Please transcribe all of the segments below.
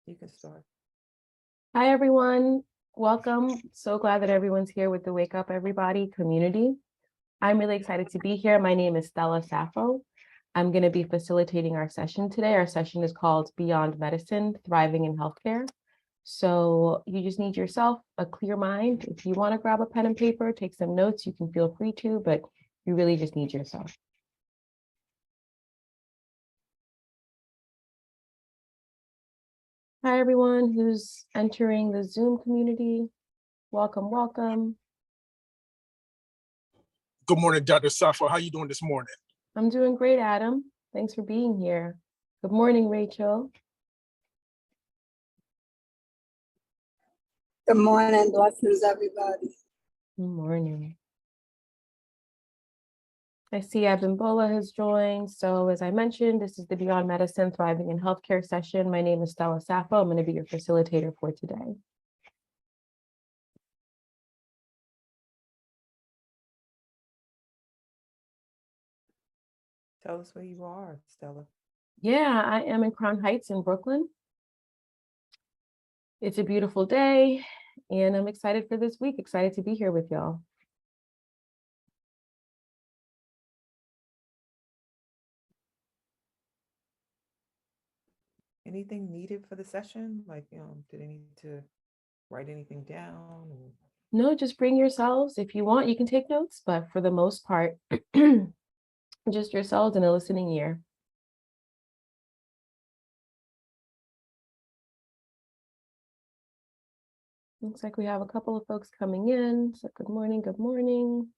You can start. Hi, everyone. Welcome. So glad that everyone's here with the Wake Up Everybody community. I'm really excited to be here. My name is Stella Safo. I'm going to be facilitating our session today. Our session is called Beyond Medicine, Thriving in Healthcare. So you just need yourself a clear mind. If you want to grab a pen and paper, take some notes, you can feel free to, but you really just need yourself. Hi, everyone who's entering the Zoom community. Welcome, welcome. Good morning, Dr. Safo. How you doing this morning? I'm doing great, Adam. Thanks for being here. Good morning, Rachel. Good morning, blessings, everybody. Good morning. I see Abimbola has joined. So as I mentioned, this is the Beyond Medicine, Thriving in Healthcare session. My name is Stella Safo. I'm going to be your facilitator for today. Tell us where you are, Stella. Yeah, I am in Crown Heights in Brooklyn. It's a beautiful day, and I'm excited for this week, excited to be here with y'all. Anything needed for the session? Like, did they need to write anything down? Or... No, just bring yourselves. If you want, you can take notes, but for the most part, just yourselves and a listening ear. Looks like we have a couple of folks coming in. So good morning, good morning.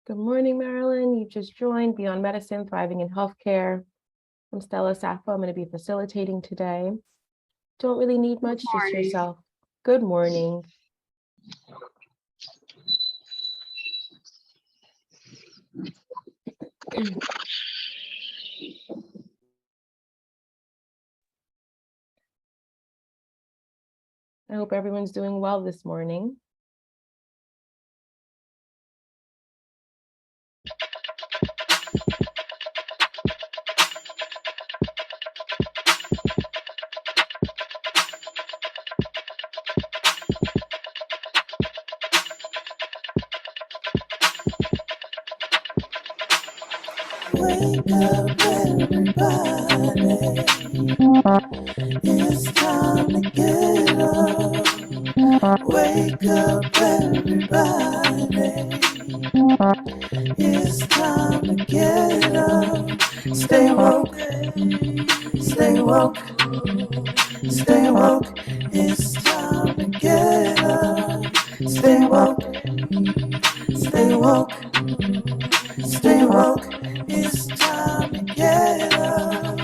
Good morning, Marilyn. You just joined Beyond Medicine, Thriving in Healthcare. I'm Stella Safo. I'm going to be facilitating today. Don't really need much, just yourself. Good morning. I hope everyone's doing well this morning. Wake up, everybody. It's time to get up. Wake up, everybody. It's time to get up. Stay woke, stay woke, stay woke. It's time to get up. Stay woke, stay woke, stay woke. It's time to get up.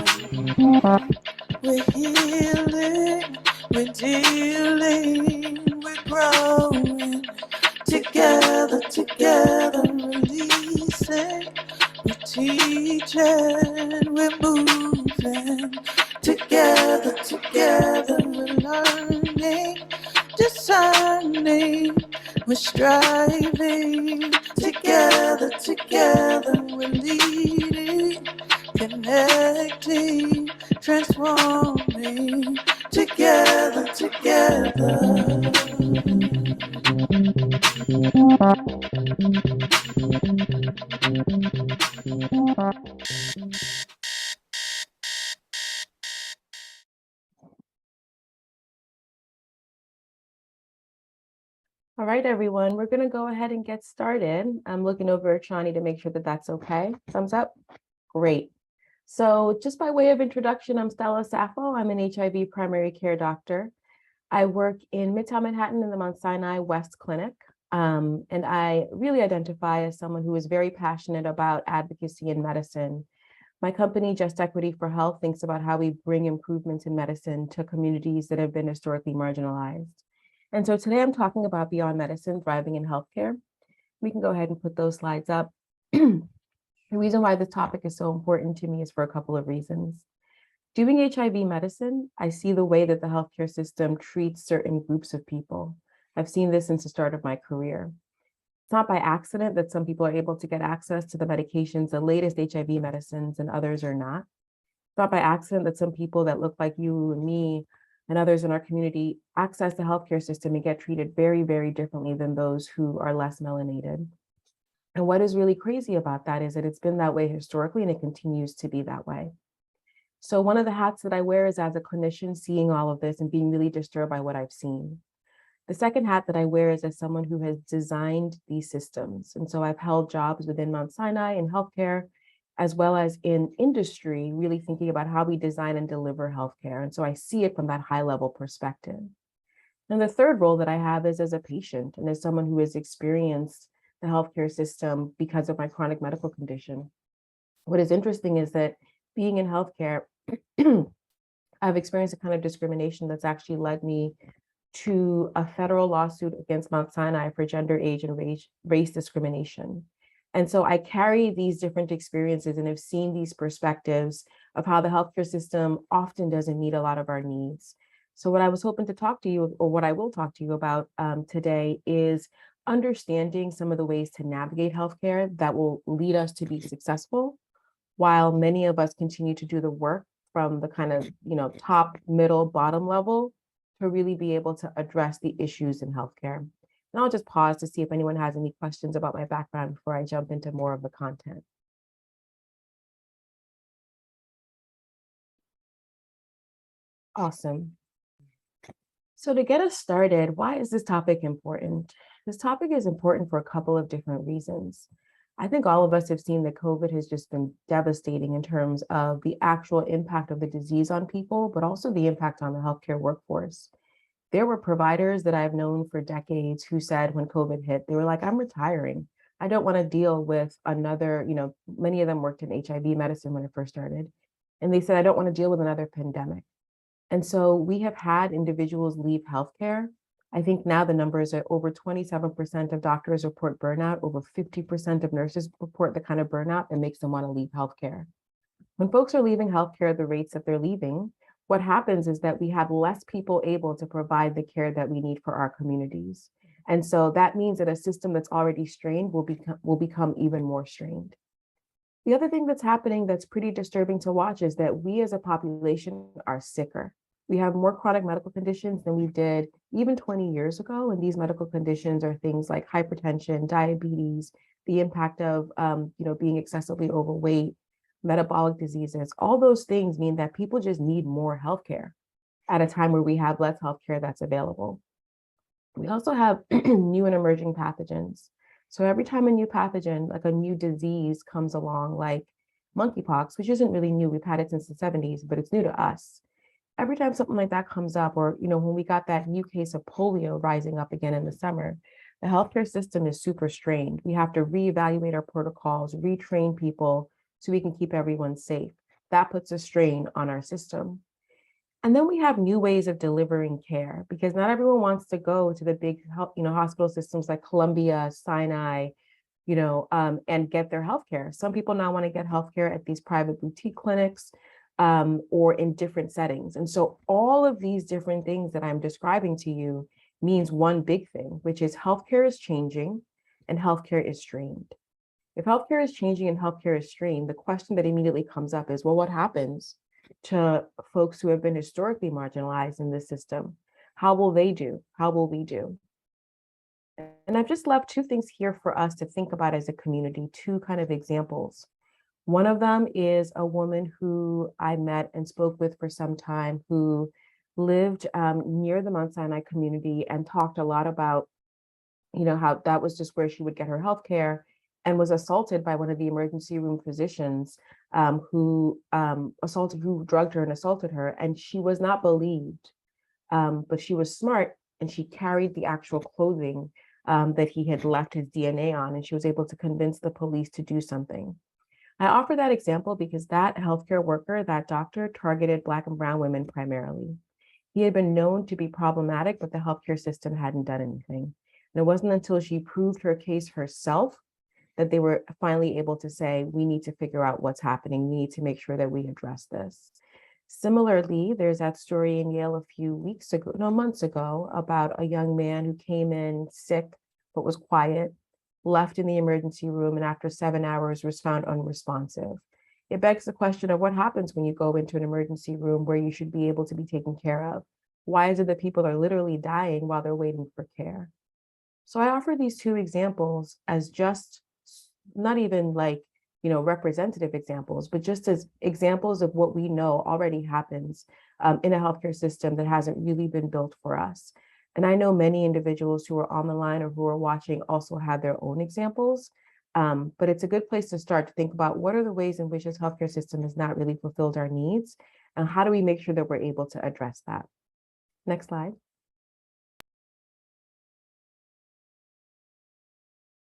We're healing, we're dealing, we're growing. Together, together, releasing. We're teaching, we're moving. Together, together, we're learning, discerning. We're striving. Together, together, we're leading, connecting, transforming. Together, together. All right, everyone, we're going to go ahead and get started. I'm looking over at Shani to make sure that that's okay. Thumbs up. Great. So just by way of introduction, I'm Stella Safo. I'm an HIV primary care doctor. I work in Midtown Manhattan in the Mount Sinai West Clinic. And I really identify as someone who is very passionate about advocacy in medicine. My company, Just Equity for Health, thinks about how we bring improvements in medicine to communities that have been historically marginalized. And so today I'm talking about Beyond Medicine, Thriving in Healthcare. We can go ahead and put those slides up. The reason why this topic is so important to me is for a couple of reasons. Doing HIV medicine, I see the way that the healthcare system treats certain groups of people. I've seen this since the start of my career. It's not by accident that some people are able to get access to the medications, the latest HIV medicines, and others are not. It's not by accident that some people that look like you and me and others in our community access the healthcare system and get treated very, very differently than those who are less melanated. And what is really crazy about that is that it's been that way historically and it continues to be that way. So one of the hats that I wear is as a clinician, seeing all of this and being really disturbed by what I've seen. The second hat that I wear is as someone who has designed these systems. And so I've held jobs within Mount Sinai in healthcare, as well as in industry, really thinking about how we design and deliver healthcare. And so I see it from that high level perspective. And the third role that I have is as a patient and as someone who has experienced the healthcare system because of my chronic medical condition. What is interesting is that being in healthcare, I've experienced a kind of discrimination that's actually led me to a federal lawsuit against Mount Sinai for gender, age, and race discrimination. And so I carry these different experiences and have seen these perspectives of how the healthcare system often doesn't meet a lot of our needs. So what I was hoping to talk to you, or what I will talk to you about today, is understanding some of the ways to navigate healthcare that will lead us to be successful, while many of us continue to do the work from the kind of, top, middle, bottom level to really be able to address the issues in healthcare. And I'll just pause to see if anyone has any questions about my background before I jump into more of the content. Awesome. So to get us started, why is this topic important? This topic is important for a couple of different reasons. I think all of us have seen that COVID has just been devastating in terms of the actual impact of the disease on people, but also the impact on the healthcare workforce. There were providers that I've known for decades who said when COVID hit, they were like, I'm retiring. I don't want to deal with another, many of them worked in HIV medicine when it first started. And they said, I don't want to deal with another pandemic. And so we have had individuals leave healthcare. I think now the numbers are over 27% of doctors report burnout, over 50% of nurses report the kind of burnout that makes them want to leave healthcare. When folks are leaving healthcare at the rates that they're leaving, what happens is that we have less people able to provide the care that we need for our communities. And so that means that a system that's already strained will become even more strained. The other thing that's happening that's pretty disturbing to watch is that we as a population are sicker. We have more chronic medical conditions than we did even 20 years ago. And these medical conditions are things like hypertension, diabetes, the impact of being excessively overweight, metabolic diseases. All those things mean that people just need more healthcare at a time where we have less healthcare that's available. We also have new and emerging pathogens. So every time a new pathogen, like a new disease comes along, like monkeypox, which isn't really new, we've had it since the 70s, but it's new to us. Every time something like that comes up, or when we got that new case of polio rising up again in the summer, the healthcare system is super strained. We have to reevaluate our protocols, retrain people so we can keep everyone safe. That puts a strain on our system. And then we have new ways of delivering care, because not everyone wants to go to the big hospital systems like Columbia, Sinai, and get their healthcare. Some people now want to get healthcare at these private boutique clinics, or in different settings. And so all of these different things that I'm describing to you means one big thing, which is healthcare is changing and healthcare is strained. If healthcare is changing and healthcare is strained, the question that immediately comes up is, well, what happens to folks who have been historically marginalized in this system? How will they do? How will we do? And I've just left two things here for us to think about as a community, two kind of examples. One of them is a woman who I met and spoke with for some time who lived near the Mount Sinai community and talked a lot about, how that was just where she would get her health care, and was assaulted by one of the emergency room physicians who drugged her and assaulted her. And she was not believed, but she was smart and she carried the actual clothing that he had left his DNA on, and she was able to convince the police to do something. I offer that example because that healthcare worker, that doctor, targeted Black and brown women primarily. He had been known to be problematic, but the healthcare system hadn't done anything. And it wasn't until she proved her case herself that they were finally able to say, we need to figure out what's happening. We need to make sure that we address this. Similarly, there's that story in Yale a few months ago, about a young man who came in sick, but was quiet, left in the emergency room, and after 7 hours was found unresponsive. It begs the question of what happens when you go into an emergency room where you should be able to be taken care of. Why is it that people are literally dying while they're waiting for care? So I offer these two examples as just not even like, representative examples, but just as examples of what we know already happens in a healthcare system that hasn't really been built for us. And I know many individuals who are on the line or who are watching also have their own examples. But it's a good place to start to think about what are the ways in which this healthcare system has not really fulfilled our needs, and how do we make sure that we're able to address that? Next slide.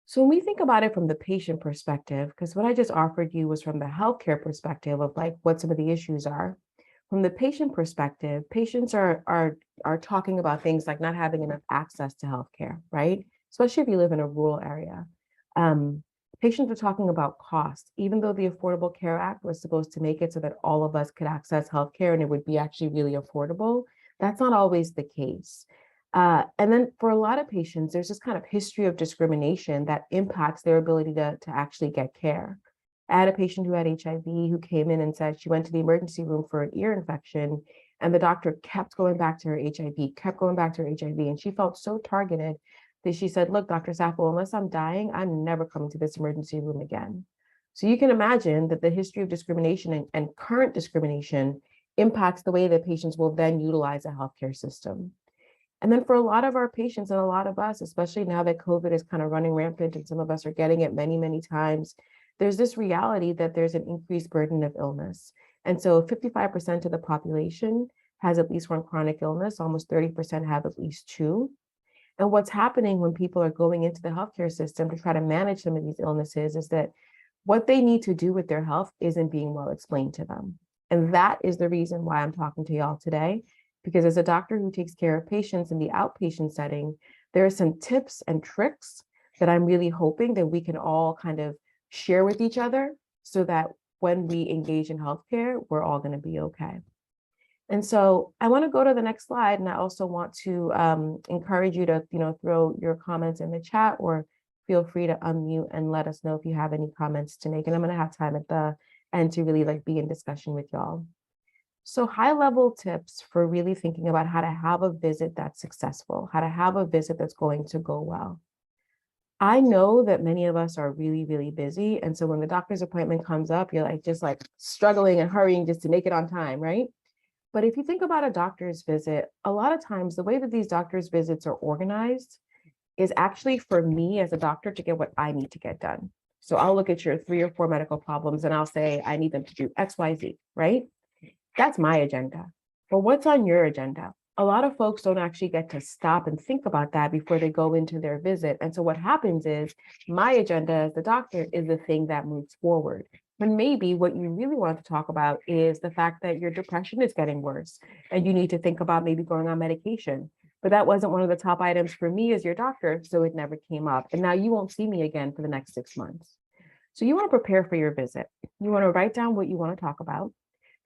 So when we think about it from the patient perspective, because what I just offered you was from the healthcare perspective of like what some of the issues are. From the patient perspective, patients are talking about things like not having enough access to healthcare, right? Especially if you live in a rural area. Patients are talking about cost, even though the Affordable Care Act was supposed to make it so that all of us could access healthcare and it would be actually really affordable. That's not always the case. And then for a lot of patients, there's this kind of history of discrimination that impacts their ability to actually get care. I had a patient who had HIV who came in and said she went to the emergency room for an ear infection, and the doctor kept going back to her HIV, kept going back to her HIV, and she felt so targeted that she said, look, Dr. Safo, unless I'm dying, I'm never coming to this emergency room again. So you can imagine that the history of discrimination and current discrimination impacts the way that patients will then utilize a healthcare system. And then for a lot of our patients and a lot of us, especially now that COVID is kind of running rampant and some of us are getting it many, many times, there's this reality that there's an increased burden of illness. And so 55% of the population has at least one chronic illness, almost 30% have at least two. And what's happening when people are going into the healthcare system to try to manage some of these illnesses is that what they need to do with their health isn't being well explained to them. And that is the reason why I'm talking to y'all today, because as a doctor who takes care of patients in the outpatient setting, there are some tips and tricks that I'm really hoping that we can all kind of share with each other so that when we engage in healthcare, we're all going to be okay. And so I want to go to the next slide, and I also want to encourage you to, throw your comments in the chat, or feel free to unmute and let us know if you have any comments to make. And I'm going to have time at the end to really be in discussion with y'all. So high-level tips for really thinking about how to have a visit that's successful, how to have a visit that's going to go well. I know that many of us are really, really busy. And so when the doctor's appointment comes up, you're just struggling and hurrying just to make it on time, right? But if you think about a doctor's visit, a lot of times the way that these doctor's visits are organized is actually for me as a doctor to get what I need to get done. So I'll look at your 3 or 4 medical problems and I'll say, I need them to do X, Y, Z, right? That's my agenda. But what's on your agenda? A lot of folks don't actually get to stop and think about that before they go into their visit. And so what happens is my agenda as the doctor is the thing that moves forward. But maybe what you really want to talk about is the fact that your depression is getting worse and you need to think about maybe going on medication. But that wasn't one of the top items for me as your doctor, so it never came up. And now you won't see me again for the next 6 months. So you want to prepare for your visit. You want to write down what you want to talk about.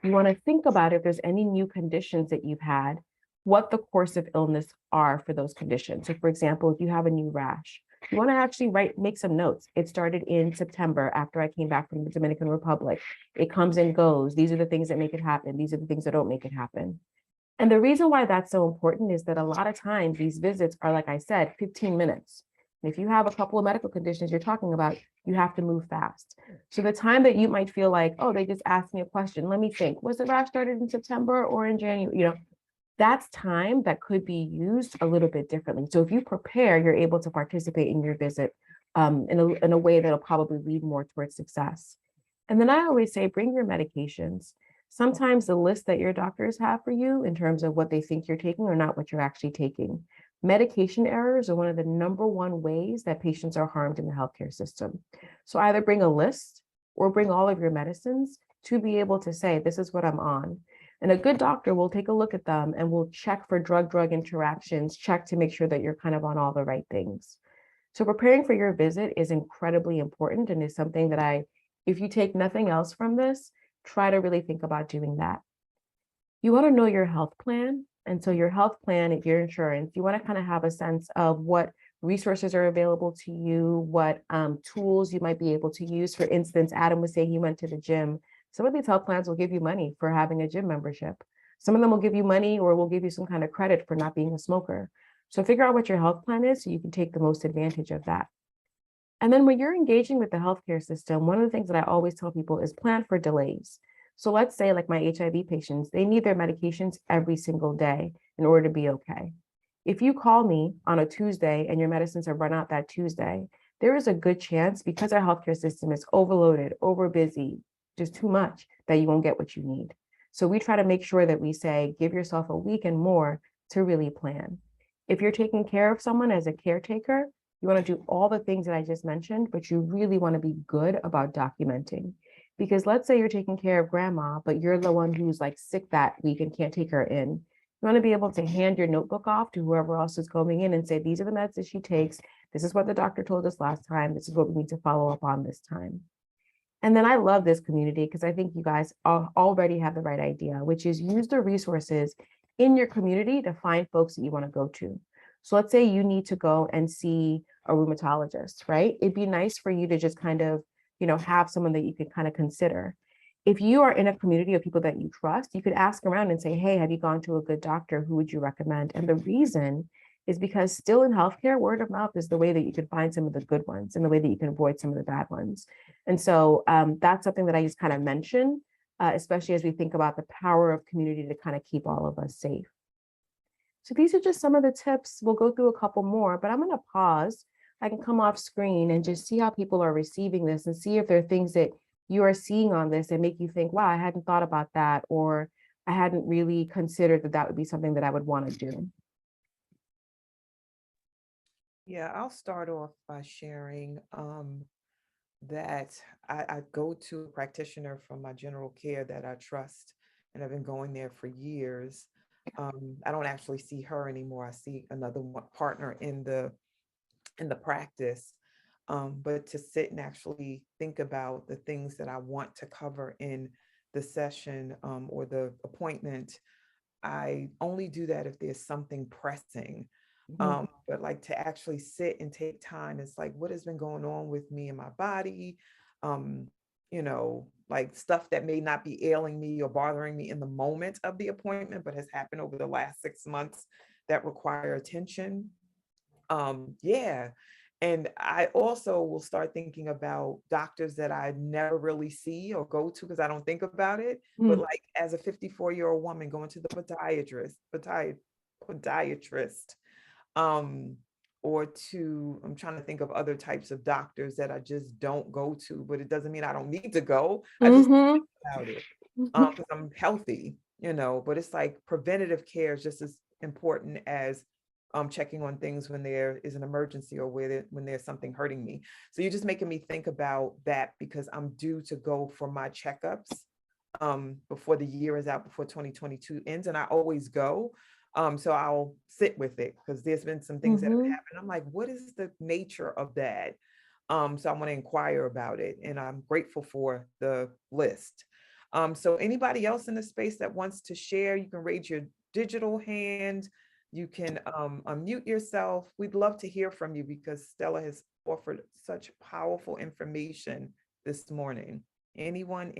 You want to think about if there's any new conditions that you've had, what the course of illness are for those conditions. So for example, if you have a new rash, you want to actually make some notes. It started in September after I came back from the Dominican Republic. It comes and goes. These are the things that make it happen. These are the things that don't make it happen. And the reason why that's so important is that a lot of times these visits are, like I said, 15 minutes. And if you have a couple of medical conditions you're talking about, you have to move fast. So the time that you might feel like, oh, they just asked me a question, let me think, was the rash started in September or in January? That's time that could be used a little bit differently. So if you prepare, you're able to participate in your visit in a way that'll probably lead more towards success. And then I always say, bring your medications. Sometimes the list that your doctors have for you in terms of what they think you're taking are not what you're actually taking. Medication errors are one of the #1 ways that patients are harmed in the healthcare system. So either bring a list or bring all of your medicines to be able to say, this is what I'm on. And a good doctor will take a look at them and will check for drug-drug interactions, check to make sure that you're kind of on all the right things. So preparing for your visit is incredibly important and is something that if you take nothing else from this, try to really think about doing that. You want to know your health plan. And so your health plan, if your insurance, you want to kind of have a sense of what resources are available to you, what tools you might be able to use. For instance, Adam was saying he went to the gym. Some of these health plans will give you money for having a gym membership. Some of them will give you money or will give you some kind of credit for not being a smoker. So figure out what your health plan is so you can take the most advantage of that. And then when you're engaging with the healthcare system, one of the things that I always tell people is plan for delays. So let's say like my HIV patients, they need their medications every single day in order to be okay. If you call me on a Tuesday and your medicines are run out that Tuesday, there is a good chance because our healthcare system is overloaded, over busy, just too much, that you won't get what you need. So we try to make sure that we say, give yourself a week and more to really plan. If you're taking care of someone as a caretaker, you want to do all the things that I just mentioned, but you really want to be good about documenting. Because let's say you're taking care of grandma, but you're the one who's like sick that week and can't take her in. You want to be able to hand your notebook off to whoever else is going in and say, these are the meds that she takes. This is what the doctor told us last time. This is what we need to follow up on this time. And then I love this community because I think you guys already have the right idea, which is use the resources in your community to find folks that you want to go to. So let's say you need to go and see a rheumatologist, right? It'd be nice for you to just kind of, have someone that you could kind of consider. If you are in a community of people that you trust, you could ask around and say, hey, have you gone to a good doctor? Who would you recommend? And the reason is because still in healthcare, word of mouth is the way that you can find some of the good ones and the way that you can avoid some of the bad ones. And so that's something that I just kind of mention, especially as we think about the power of community to kind of keep all of us safe. So these are just some of the tips. We'll go through a couple more, but I'm going to pause. I can come off screen and just see how people are receiving this and see if there are things that you are seeing on this that make you think, wow, I hadn't thought about that, or I hadn't really considered that would be something that I would want to do. Yeah, I'll start off by sharing that I go to a practitioner from my general care that I trust, and I've been going there for years. I don't actually see her anymore. I see another partner in the practice. But to sit and actually think about the things that I want to cover in the session or the appointment, I only do that if there's something pressing. But like to actually sit and take time, it's like, what has been going on with me and my body? Like stuff that may not be ailing me or bothering me in the moment of the appointment, but has happened over the last 6 months that require attention. Yeah. And I also will start thinking about doctors that I never really see or go to because I don't think about it. But like as a 54-year-old woman going to the podiatrist, I'm trying to think of other types of doctors that I just don't go to, but it doesn't mean I don't need to go. I just think about it because I'm healthy, but it's like preventative care is just as important as checking on things when there is an emergency or when there's something hurting me. So you're just making me think about that because I'm due to go for my checkups before the year is out, before 2022 ends, and I always go. So I'll sit with it because there's been some things that have happened. I'm like, what is the nature of that? So I want to inquire about it, and I'm grateful for the list. So anybody else in the space that wants to share, you can raise your digital hand. You can unmute yourself. We'd love to hear from you because Stella has offered such powerful information this morning. Anyone?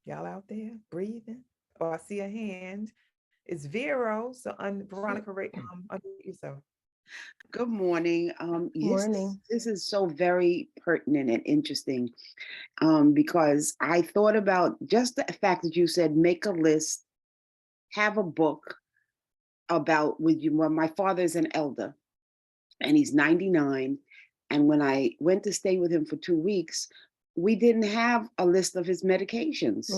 Y'all out there breathing? Oh, I see a hand. It's Vero. So Veronica, unmute yourself. Good morning. Yes, Morning. this is so very pertinent and interesting because I thought about just the fact that you said make a list, have a book about with you. Well, my father is an elder and he's 99. And when I went to stay with him for 2 weeks, we didn't have a list of his medications.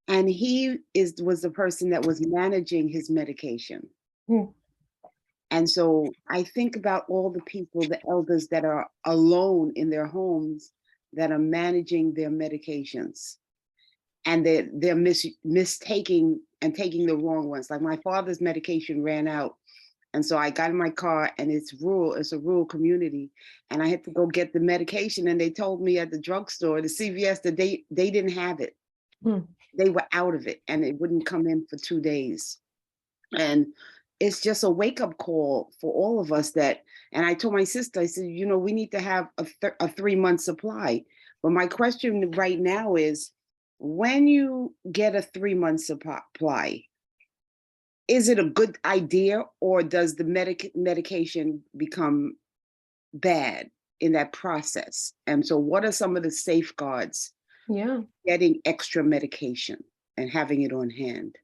And he was the person that was managing his medication. And so I think about all the people, the elders that are alone in their homes that are managing their medications. And they're mistaking and taking the wrong ones. Like my father's medication ran out. And so I got in my car, and it's a rural community. And I had to go get the medication. And they told me at the drugstore, the CVS, that they didn't have it. They were out of it, and it wouldn't come in for 2 days. And it's just a wake-up call for all of us and I told my sister, I said, we need to have a 3-month supply. But my question right now is, when you get a 3-month supply, is it a good idea, or does the medication become bad in that process? And so what are some of the safeguards getting extra medication and having it on hand?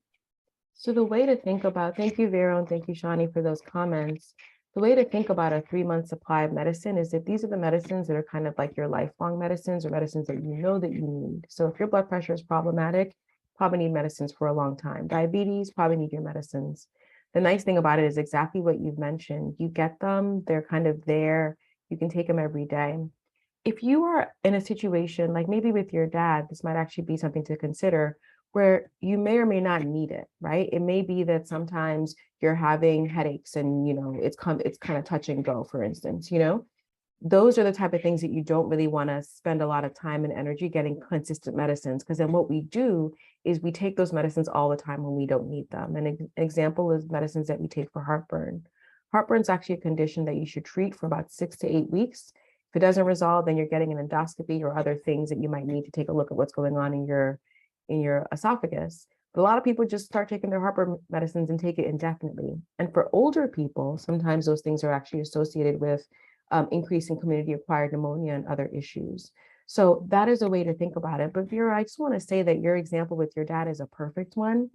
So the way to think about, thank you, Vero, and thank you, Shani, for those comments. The way to think about a 3-month supply of medicine is that these are the medicines that are kind of like your lifelong medicines, or medicines that you know that you need. So if your blood pressure is problematic, probably need medicines for a long time. Diabetes, probably need your medicines. The nice thing about it is exactly what you've mentioned. You get them, they're kind of there. You can take them every day. If you are in a situation like maybe with your dad, this might actually be something to consider, where you may or may not need it, right? It may be that sometimes you're having headaches and, it's kind of touch and go, for instance, those are the type of things that you don't really want to spend a lot of time and energy getting consistent medicines, because then what we do is we take those medicines all the time when we don't need them. An example is medicines that we take for heartburn. Heartburn is actually a condition that you should treat for about 6 to 8 weeks. If it doesn't resolve, then you're getting an endoscopy or other things that you might need to take a look at what's going on in your esophagus. But a lot of people just start taking their heartburn medicines and take it indefinitely. And for older people, sometimes those things are actually associated with increasing community-acquired pneumonia and other issues. So that is a way to think about it. But Vera, I just want to say that your example with your dad is a perfect one,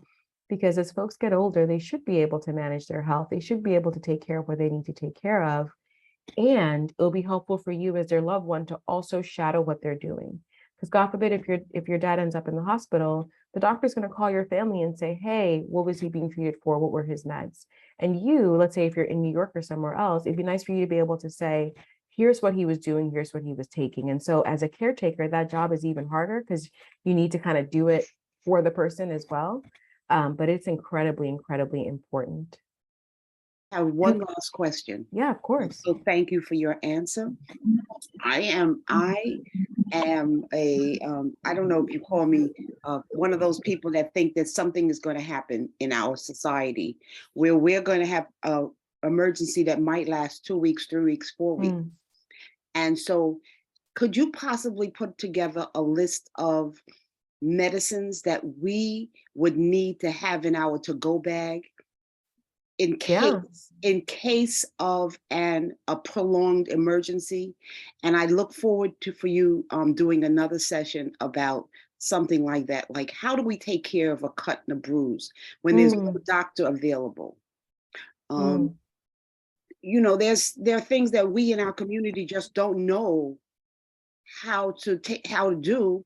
because as folks get older, they should be able to manage their health. They should be able to take care of what they need to take care of. And it'll be helpful for you as their loved one to also shadow what they're doing. Because God forbid, if your dad ends up in the hospital, the doctor's going to call your family and say, hey, what was he being treated for? What were his meds? And you, let's say if you're in New York or somewhere else, it'd be nice for you to be able to say, here's what he was doing, here's what he was taking. And so as a caretaker, that job is even harder, because you need to kind of do it for the person as well. But it's incredibly, incredibly important. I have one last question. Yeah, of course. So thank you for your answer. I am a, I don't know if you call me one of those people that think that something is going to happen in our society where we're going to have an emergency that might last 2 weeks, 3 weeks, 4 weeks. And so could you possibly put together a list of medicines that we would need to have in our to-go bag in case of a prolonged emergency? And I look forward for you doing another session about something like that. Like, how do we take care of a cut and a bruise when there's no doctor available? There are things that we in our community just don't know how to do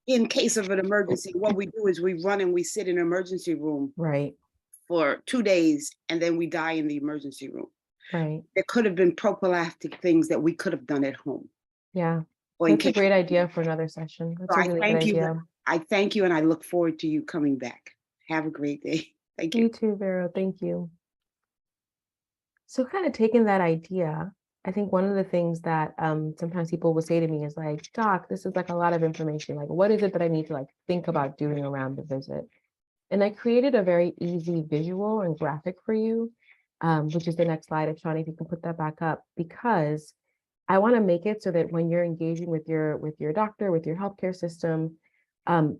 in case of an emergency. What we do is we run and we sit in an emergency room for 2 days, and then we die in the emergency room. There could have been prophylactic things that we could have done at home. Yeah, that's a great idea for another session. That's a really good idea. I thank you, and I look forward to you coming back. Have a great day. Thank you. You too, Vero. Thank you. So kind of taking that idea, I think one of the things that sometimes people will say to me is like, Doc, this is like a lot of information. Like, what is it that I need to like think about doing around the visit? And I created a very easy visual and graphic for you, which is the next slide. If Shani, if you can put that back up, because I want to make it so that when you're engaging with your doctor, with your healthcare system,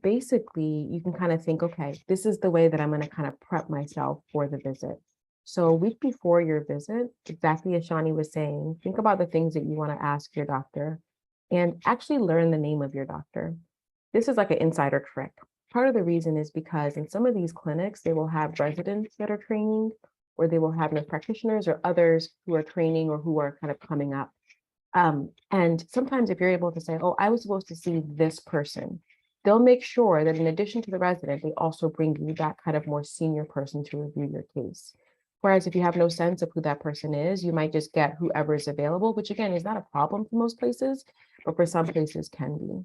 basically you can kind of think, okay, this is the way that I'm going to kind of prep myself for the visit. So a week before your visit, exactly as Shani was saying, think about the things that you want to ask your doctor and actually learn the name of your doctor. This is like an insider trick. Part of the reason is because in some of these clinics, they will have residents that are training, or they will have nurse practitioners or others who are training or who are kind of coming up. And sometimes if you're able to say, oh, I was supposed to see this person, they'll make sure that in addition to the resident, they also bring you that kind of more senior person to review your case. Whereas if you have no sense of who that person is, you might just get whoever is available, which again is not a problem for most places, but for some places can be.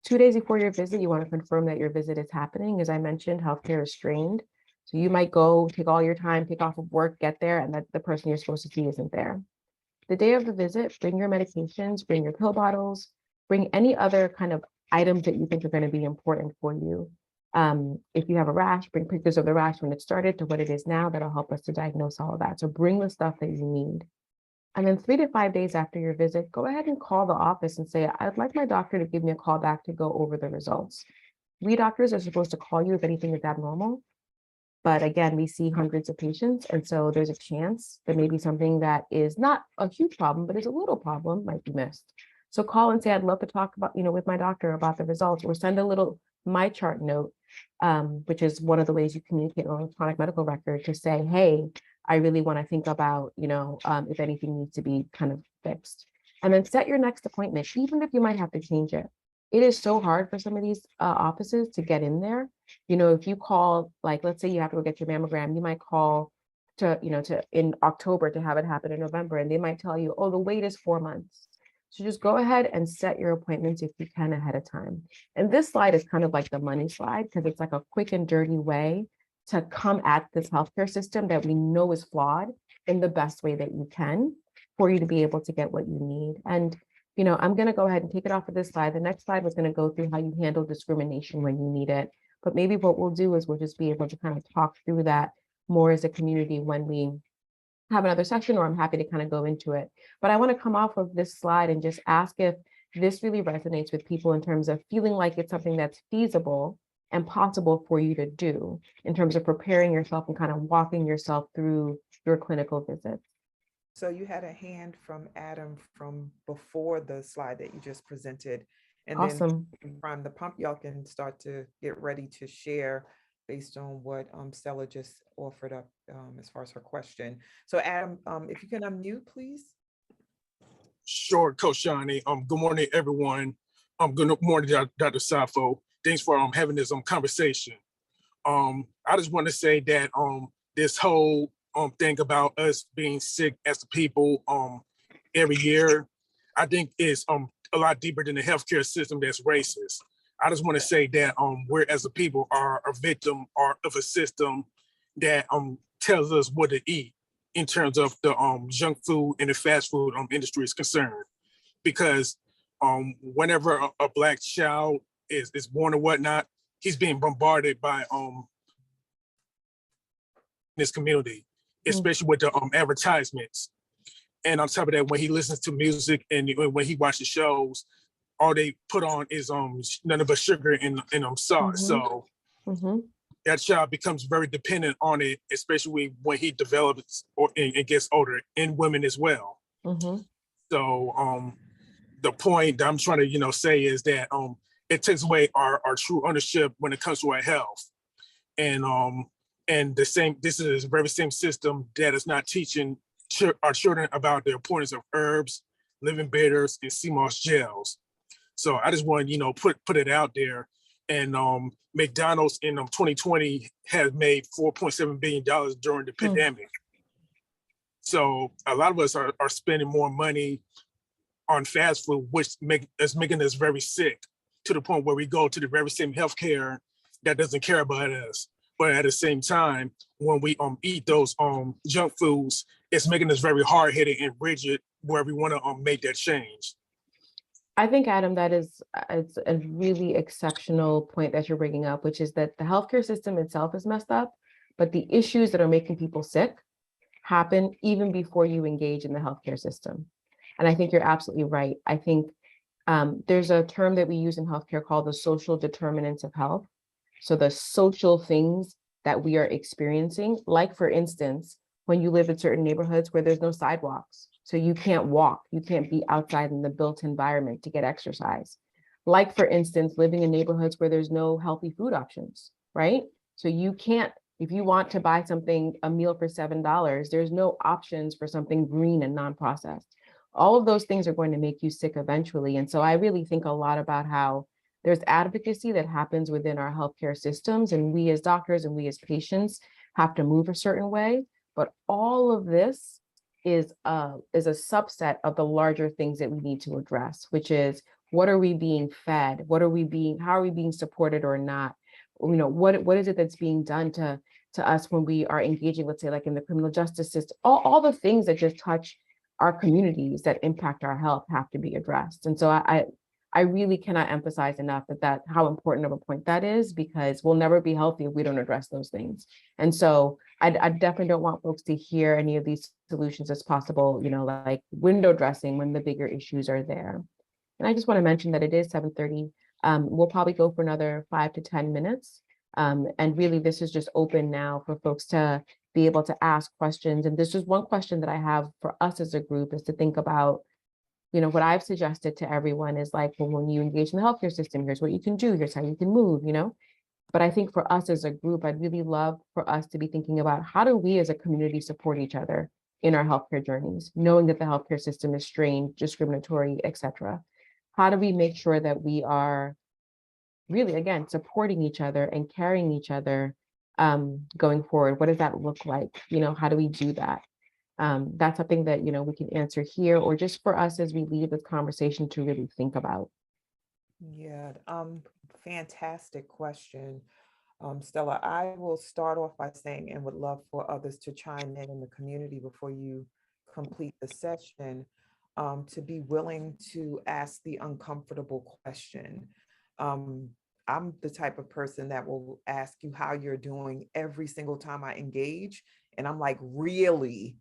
2 days before your visit, you want to confirm that your visit is happening. As I mentioned, healthcare is strained. So you might go take all your time, take off of work, get there, and that the person you're supposed to see isn't there. The day of the visit, bring your medications, bring your pill bottles, bring any other kind of items that you think are going to be important for you. If you have a rash, bring pictures of the rash when it started to what it is now. That'll help us to diagnose all of that. So bring the stuff that you need. And then 3 to 5 days after your visit, go ahead and call the office and say, I'd like my doctor to give me a call back to go over the results. We doctors are supposed to call you if anything is abnormal. But again, we see hundreds of patients. And so there's a chance that maybe something that is not a huge problem, but is a little problem might be missed. So call and say, I'd love to talk about, with my doctor about the results, or send a little MyChart note, which is one of the ways you communicate on electronic medical record, to say, hey, I really want to think about, if anything needs to be kind of fixed. And then set your next appointment, even if you might have to change it. It is so hard for some of these offices to get in there. If you call, like, let's say you have to go get your mammogram, you might call to in October to have it happen in November, and they might tell you, oh, the wait is 4 months. So just go ahead and set your appointments if you can ahead of time. And this slide is kind of like the money slide, because it's like a quick and dirty way to come at this healthcare system that we know is flawed in the best way that you can, for you to be able to get what you need. And I'm going to go ahead and take it off of this slide. The next slide was going to go through how you handle discrimination when you need it. But maybe what we'll do is we'll just be able to kind of talk through that more as a community when we have another session, or I'm happy to kind of go into it. But I want to come off of this slide and just ask if this really resonates with people in terms of feeling like it's something that's feasible and possible for you to do in terms of preparing yourself and kind of walking yourself through your clinical visits. So you had a hand from Adam from before the slide that you just presented. And Awesome. Then from the pump, y'all can start to get ready to share based on what Stella just offered up as far as her question. So Adam, if you can unmute, please. Sure, Coach Shawnee. Good morning, everyone. Good morning, Dr. Safo. Thanks for having this conversation. I just want to say that this whole thing about us being sick as a people every year, I think is a lot deeper than the healthcare system that's racist. I just want to say that we're, as a people, are a victim of a system that tells us what to eat in terms of the junk food and the fast food industry is concerned. Because whenever a Black child is born or whatnot, he's being bombarded by this community, especially with the advertisements. And on top of that, when he listens to music and when he watches shows, all they put on is none but sugar and sauce. So that child becomes very dependent on it, especially when he develops and gets older, and women as well. So the point that I'm trying to say is that it takes away our true ownership when it comes to our health. And this is the very same system that is not teaching our children about the importance of herbs, living bitters, and sea moss gels. So I just want to put it out there. And McDonald's in 2020 has made $4.7 billion during the pandemic. So a lot of us are spending more money on fast food, which is making us very sick, to the point where we go to the very same healthcare that doesn't care about us. But at the same time, when we eat those junk foods, it's making us very hard-headed and rigid, where we want to make that change. I think, Adam, it's a really exceptional point that you're bringing up, which is that the healthcare system itself is messed up, but the issues that are making people sick happen even before you engage in the healthcare system. And I think you're absolutely right. I think there's a term that we use in healthcare called the social determinants of health. So the social things that we are experiencing, like, for instance, when you live in certain neighborhoods where there's no sidewalks, so you can't walk, you can't be outside in the built environment to get exercise. Like, for instance, living in neighborhoods where there's no healthy food options, right? So you can't, if you want to buy something, a meal for $7, there's no options for something green and non-processed. All of those things are going to make you sick eventually. And so I really think a lot about how there's advocacy that happens within our healthcare systems, and we as doctors and we as patients have to move a certain way. But all of this is a subset of the larger things that we need to address, which is What are we being fed? How are we being supported or not? What is it that's being done to us when we are engaging, let's say, like in the criminal justice system? All the things that just touch our communities that impact our health have to be addressed. And so I really cannot emphasize enough that how important of a point that is, because we'll never be healthy if we don't address those things. And so I definitely don't want folks to hear any of these solutions as possible, like window dressing when the bigger issues are there. And I just want to mention that it is 7:30. We'll probably go for another 5 to 10 minutes. And really, this is just open now for folks to be able to ask questions. And this is one question that I have for us as a group, is to think about, what I've suggested to everyone is like, well, when you engage in the healthcare system, here's what you can do, here's how you can move, But I think for us as a group, I'd really love for us to be thinking about, how do we as a community support each other in our healthcare journeys, knowing that the healthcare system is strained, discriminatory, et cetera. How do we make sure that we are really, again, supporting each other and carrying each other going forward? What does that look like? How do we do that? That's something that, we can answer here, or just for us as we leave this conversation to really think about. Yeah, fantastic question. Stella, I will start off by saying, and would love for others to chime in the community before you complete the session, to be willing to ask the uncomfortable question. I'm the type of person that will ask you how you're doing every single time I engage. And I'm like, really?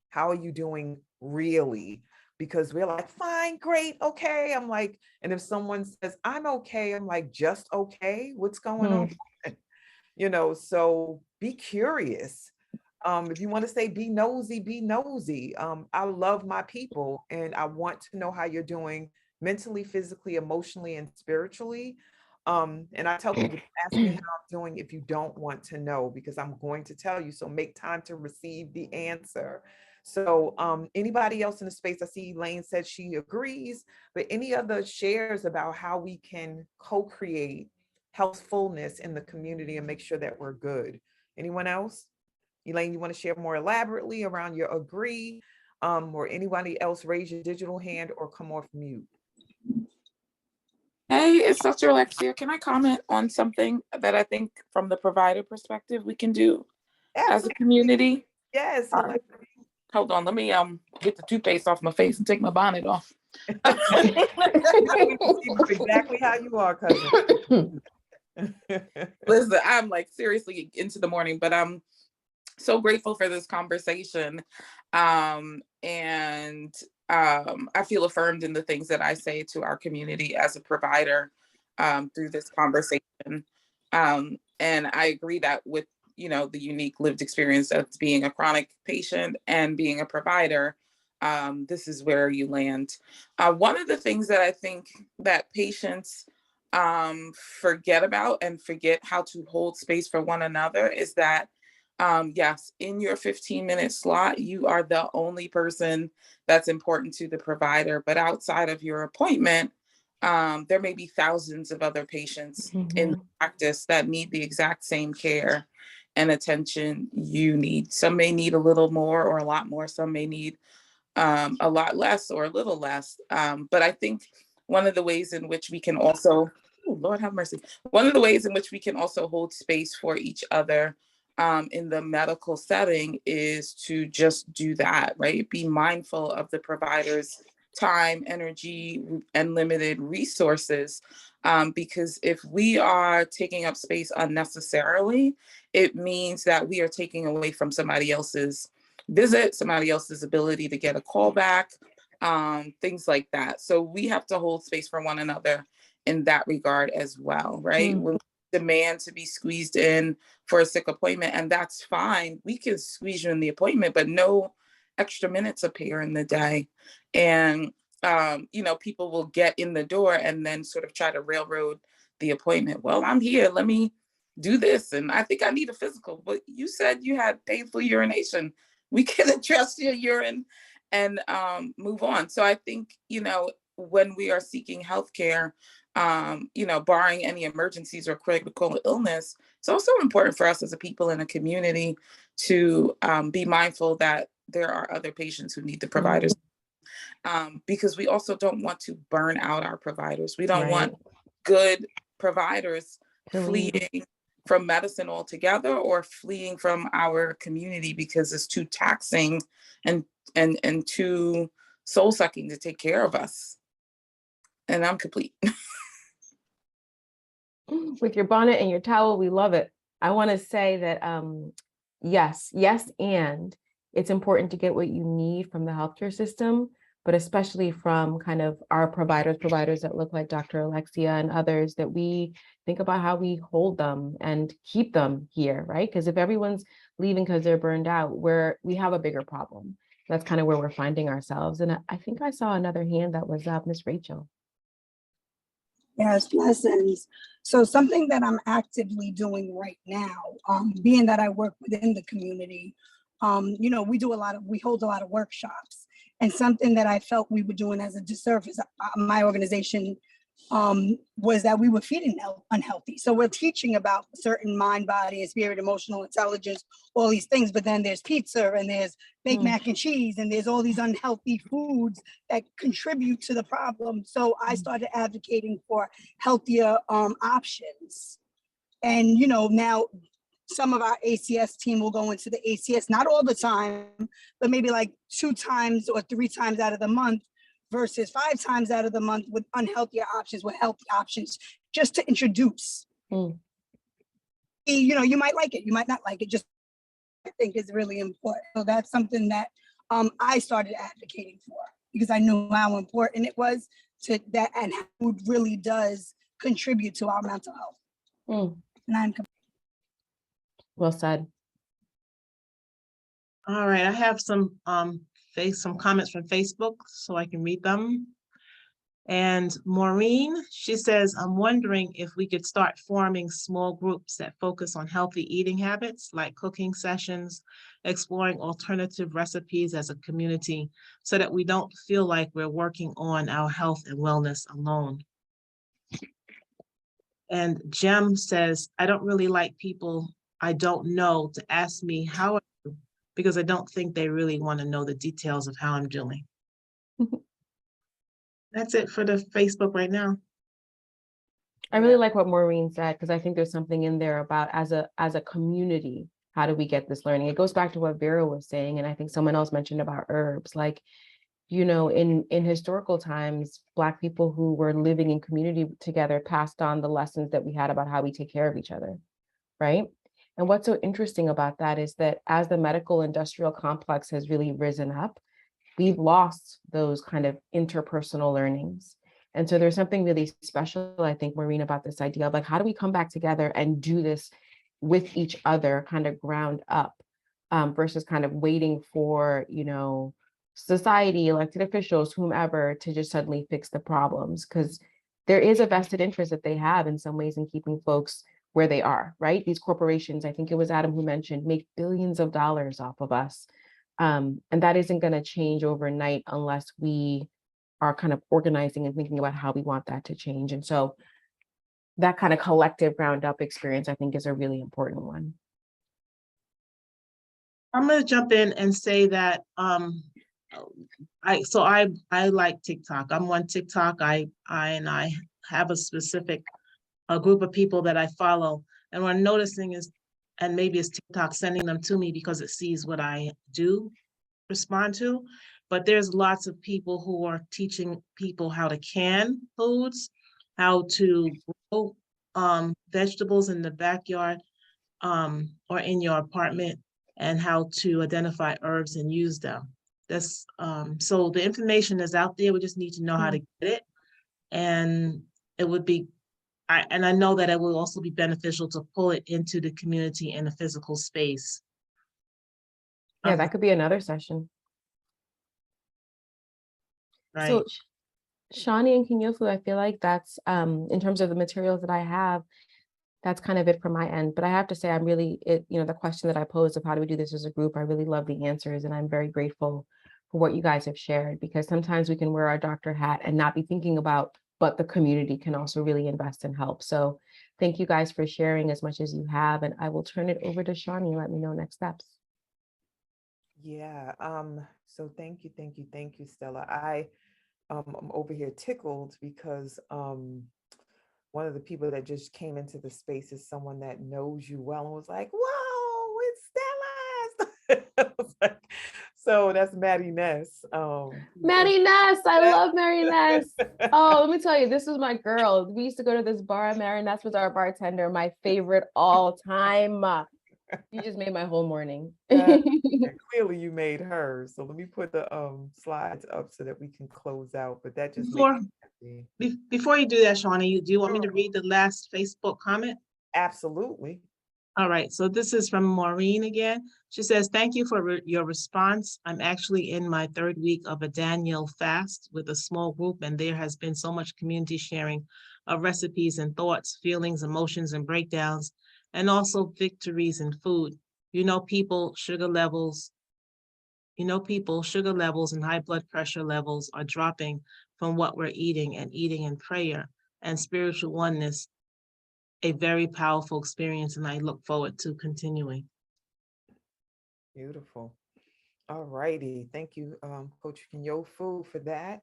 How are you doing, really? Because we're like, fine, great, okay. I'm like, and if someone says, I'm okay, I'm like, just okay? What's going on? So be curious. If you want to say be nosy, be nosy. I love my people and I want to know how you're doing mentally, physically, emotionally, and spiritually. And I tell people, ask me how I'm doing if you don't want to know, because I'm going to tell you. So make time to receive the answer. So anybody else in the space, I see Elaine said she agrees, but any other shares about how we can co-create healthfulness in the community and make sure that we're good? Anyone else? Elaine, you want to share more elaborately around your agree, or anybody else raise your digital hand or come off mute? Hey, it's Dr. Alexia. Can I comment on something that I think from the provider perspective we can do as a community? Yes. Hold on, let me get the toothpaste off my face and take my bonnet off. Exactly how you are, cousin. Listen, I'm like seriously into the morning, but I'm so grateful for this conversation. And I feel affirmed in the things that I say to our community as a provider through this conversation. And I agree that with, the unique lived experience of being a chronic patient and being a provider, this is where you land. One of the things that I think that patients forget about and forget how to hold space for one another is that yes, in your 15-minute slot, you are the only person that's important to the provider. But outside of your appointment, there may be thousands of other patients in the practice that need the exact same care and attention you need. Some may need a little more or a lot more. Some may need a lot less or a little less. But I think one of the ways in which we can also, oh, Lord have mercy, one of the ways in which we can also hold space for each other in the medical setting is to just do that, right? Be mindful of the provider's time, energy, and limited resources. Because if we are taking up space unnecessarily, it means that we are taking away from somebody else's visit, somebody else's ability to get a call back, things like that. So we have to hold space for one another in that regard as well, right? When we demand to be squeezed in for a sick appointment, and that's fine. We can squeeze you in the appointment, but no extra minutes appear in the day. And, people will get in the door and then sort of try to railroad the appointment. Well, I'm here. Let me do this. And I think I need a physical, but you said you had painful urination. We can address your urine and move on. So I think, when we are seeking healthcare, barring any emergencies or critical illness, it's also important for us as a people in a community to be mindful that there are other patients who need the providers. because we also don't want to burn out our providers. We don't Right. want good providers To leave. fleeing from medicine altogether or fleeing from our community because it's too taxing and too soul sucking to take care of us. And I'm complete. With your bonnet and your towel, we love it. I want to say that yes, and it's important to get what you need from the healthcare system, but especially from kind of our providers that look like Dr. Alexia and others, that we think about how we hold them and keep them here, right? Because if everyone's leaving because they're burned out, we have a bigger problem. That's kind of where we're finding ourselves. And I think I saw another hand that was up, Miss Rachel. Yes, blessings. So something that I'm actively doing right now, being that I work within the community, we hold a lot of workshops, and something that I felt we were doing as a disservice, my organization, was that we were feeding unhealthy. So we're teaching about certain mind, body, and spirit, emotional intelligence, all these things, but then there's pizza and there's baked mac and cheese, and there's all these unhealthy foods that contribute to the problem. So I started advocating for healthier options. And, now some of our ACS team will go into the ACS, not all the time, but maybe like 2 times or 3 times out of the month versus 5 times out of the month with unhealthier options, with healthy options, just to introduce. You might like it, you might not like it, just I think is really important. So that's something that I started advocating for, because I knew how important it was to that, and how food really does contribute to our mental health. And I'm Well said. All right, I have some comments from Facebook so I can read them. And Maureen, she says, I'm wondering if we could start forming small groups that focus on healthy eating habits, like cooking sessions, exploring alternative recipes as a community, so that we don't feel like we're working on our health and wellness alone. And Jem says, I don't really like people I don't know to ask me how I do, because I don't think they really want to know the details of how I'm doing. That's it for the Facebook right now. I really like what Maureen said, because I think there's something in there about as a community, how do we get this learning? It goes back to what Vera was saying, and I think someone else mentioned about herbs. Like, in historical times, Black people who were living in community together passed on the lessons that we had about how we take care of each other, right? And what's so interesting about that is that as the medical industrial complex has really risen up, we've lost those kind of interpersonal learnings. And so there's something really special, I think, Maureen, about this idea of like, how do we come back together and do this with each other, kind of ground up, versus kind of waiting for, society, elected officials, whomever, to just suddenly fix the problems. Because there is a vested interest that they have in some ways in keeping folks where they are, right? These corporations, I think it was Adam who mentioned, make billions of dollars off of us. And that isn't going to change overnight unless we are kind of organizing and thinking about how we want that to change. And so that kind of collective ground up experience, I think, is a really important one. I'm going to jump in and say that I like TikTok. I'm on TikTok. I have a specific group of people that I follow, and what I'm noticing is, and maybe it's TikTok sending them to me because it sees what I do respond to, but there's lots of people who are teaching people how to can foods, how to grow vegetables in the backyard or in your apartment, and how to identify herbs and use them. That's so the information is out there. We just need to know how to get it, and it would be. I know that it will also be beneficial to pull it into the community in a physical space. Yeah, that could be another session. Right. So Shani and Kinyofu, I feel like that's in terms of the materials that I have, that's kind of it from my end. But I have to say, I'm really, the question that I posed of how do we do this as a group, I really love the answers, and I'm very grateful for what you guys have shared, because sometimes we can wear our doctor hat and not be thinking about, but the community can also really invest and help. So thank you guys for sharing as much as you have, and I will turn it over to Shani and let me know next steps. Yeah. So thank you, Stella. I'm over here tickled because one of the people that just came into the space is someone that knows you well and was like, "Whoa, it's Stella!" I was like, so that's Maddie Ness. Mary Ness, I love Mary Ness. Oh, let me tell you, this was my girl. We used to go to this bar. Mary Ness was our bartender, my favorite all time. You just made my whole morning. Yeah, and clearly you made her. So let me put the slides up so that we can close out. But that just makes Before me happy. before you do that, Shawnee, do you want me to Sure. read the last Facebook comment? Absolutely. All right, so this is from Maureen again. She says, thank you for your response. I'm actually in my 3rd week of a Daniel fast with a small group, and there has been so much community sharing of recipes and thoughts, feelings, emotions, and breakdowns, and also victories in food. Sugar levels and high blood pressure levels are dropping from what we're eating, and eating in prayer and spiritual oneness, a very powerful experience, and I look forward to continuing. Beautiful. All righty. Thank you, Coach Kinyofu, for that.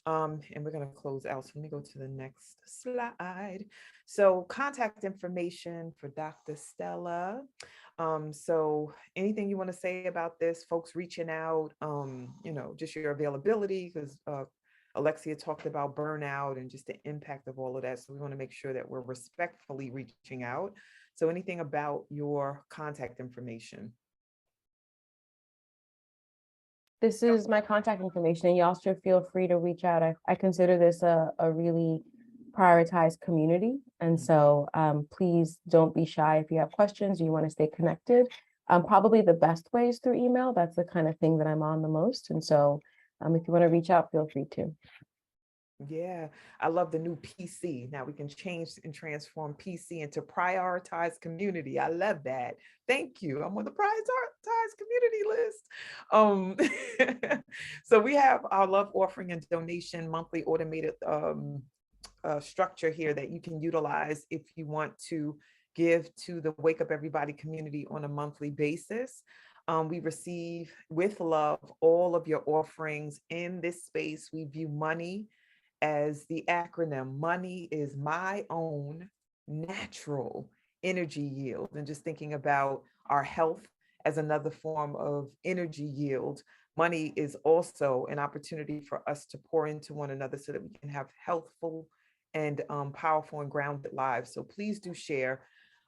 And we're going to close out. So let me go to the next slide. So contact information for Dr. Stella. So anything you want to say about this, folks reaching out, just your availability, because Alexia talked about burnout and just the impact of all of that. So we want to make sure that we're respectfully reaching out. So anything about your contact information? This is my contact information, and y'all should feel free to reach out. I consider this a really prioritized community. And so please don't be shy if you have questions or you want to stay connected. Probably the best way is through email. That's the kind of thing that I'm on the most. And so if you want to reach out, feel free to. Yeah, I love the new PC. Now we can change and transform PC into prioritize community. I love that. Thank you. I'm on the prioritize community list. So we have our love offering and donation monthly automated structure here that you can utilize if you want to give to the Wake Up Everybody community on a monthly basis. We receive with love all of your offerings in this space. We view money as the acronym. Money is my own natural energy yield. And just thinking about our health as another form of energy yield, money is also an opportunity for us to pour into one another so that we can have healthful and powerful and grounded lives. So please do share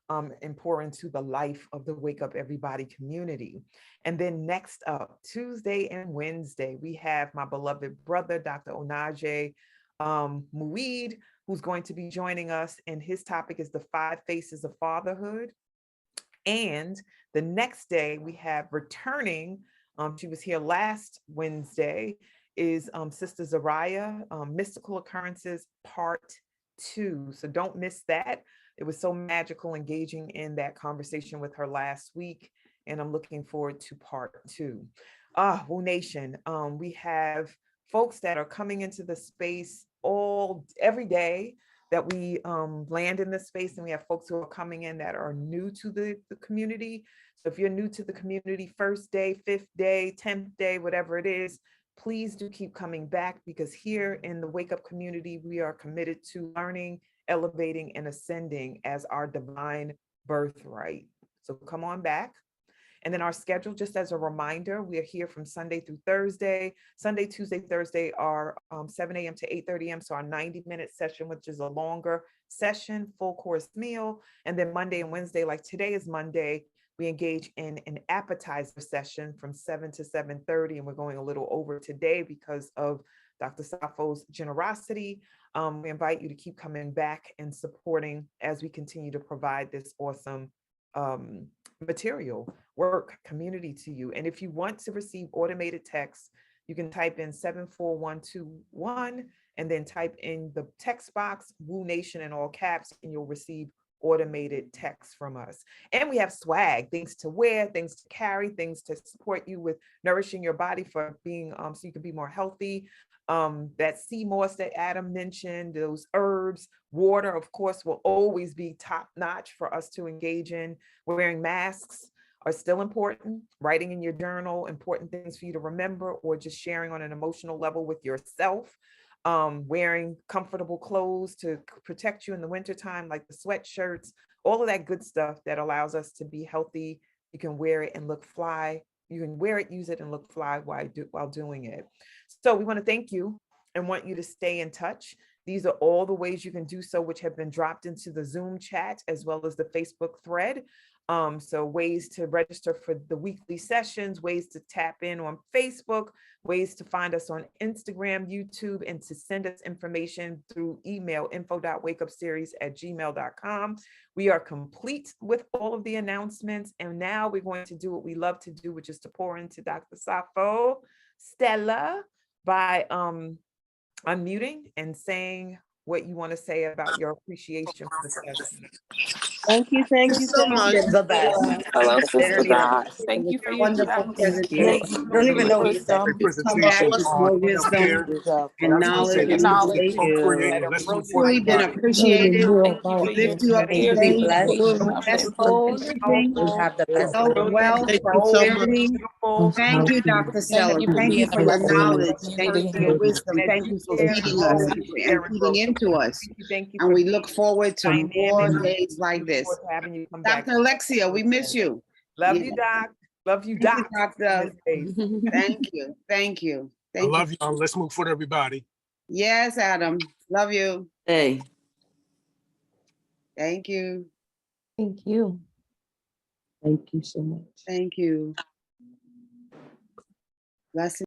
and pour into the life of the Wake Up Everybody community. And then next up, Tuesday and Wednesday, we have my beloved brother, Dr. Onaje Muid, who's going to be joining us. And his topic is the 5 faces of fatherhood. And the next day we have returning, she was here last Wednesday, is Sister Zariah, Mystical Occurrences Part 2. So don't miss that. It was so magical engaging in that conversation with her last week. And I'm looking forward to Part 2. Woo Nation, we have folks that are coming into the space every day that we land in this space, and we have folks who are coming in that are new to the community. So if you're new to the community, 1st day, 5th day, 10th day, whatever it is, please do keep coming back, because here in the Wake Up community, we are committed to learning, elevating, and ascending as our divine birthright. So come on back. And then our schedule, just as a reminder, we are here from Sunday through Thursday. Sunday, Tuesday, Thursday are 7 a.m. to 8:30 a.m. So our 90-minute session, which is a longer session, full course meal. And then Monday and Wednesday, like today is Monday, we engage in an appetizer session from 7 to 7:30. And we're going a little over today because of Dr. Safo's generosity. We invite you to keep coming back and supporting as we continue to provide this awesome material, work, community to you. And if you want to receive automated text, you can type in 74121 and then type in the text box, Woo Nation in all caps, and you'll receive automated text from us. And we have swag, things to wear, things to carry, things to support you with nourishing your body for being, so you can be more healthy. That sea moss that Adam mentioned, those herbs, water, of course, will always be top notch for us to engage in. Wearing masks are still important. Writing in your journal, important things for you to remember, or just sharing on an emotional level with yourself. Wearing comfortable clothes to protect you in the wintertime, like the sweatshirts, all of that good stuff that allows us to be healthy. You can wear it and look fly. You can wear it, use it, and look fly while doing it. So we want to thank you and want you to stay in touch. These are all the ways you can do so, which have been dropped into the Zoom chat as well as the Facebook thread. So ways to register for the weekly sessions, ways to tap in on Facebook, ways to find us on Instagram, YouTube, and to send us information through email, info.wakeupseries@gmail.com. We are complete with all of the announcements. And now we're going to do what we love to do, which is to pour into Dr. Safo, Stella, by unmuting and saying what you want to say about your appreciation for the session. Thank you, thank you, so thank much. you. The best. Hello, They Sister don't even, Doc. Thank it was you for a your wonderful Thank presentation. you. presentation. Don't even know what you said. Great Wisdom. Come back presentation with on more wisdom healthcare. and I just want to say knowledge that and you Knowledge. keep on information. creating. Let's move forward, Truly been everybody. appreciated. Thank you for We your lift you up Continue to be today. blessed Beautiful, Best and everything, have the best health, day. wealth, Thank you so much. prosperity. Thank you, Dr. Thank Stella. you for Thank you being a for your blessing to knowledge. the Thank you for community. your wisdom. as Thank you you for share and feeding grow, us as you share and and grow. feeding So into us. thank you And for we being look forward to more dynamic. days like Look this. forward to having you come back. Dr. Alexia, we miss you. Love Yeah. you, Doc. Love you, Thank you, Doc. Doctor. Thank you. Thank you. I Thank you. love you. Let's move forward, everybody. Yes, Adam. Love you. Hey. Thank you. Thank you. Thank you so much. Thank you. Blessings.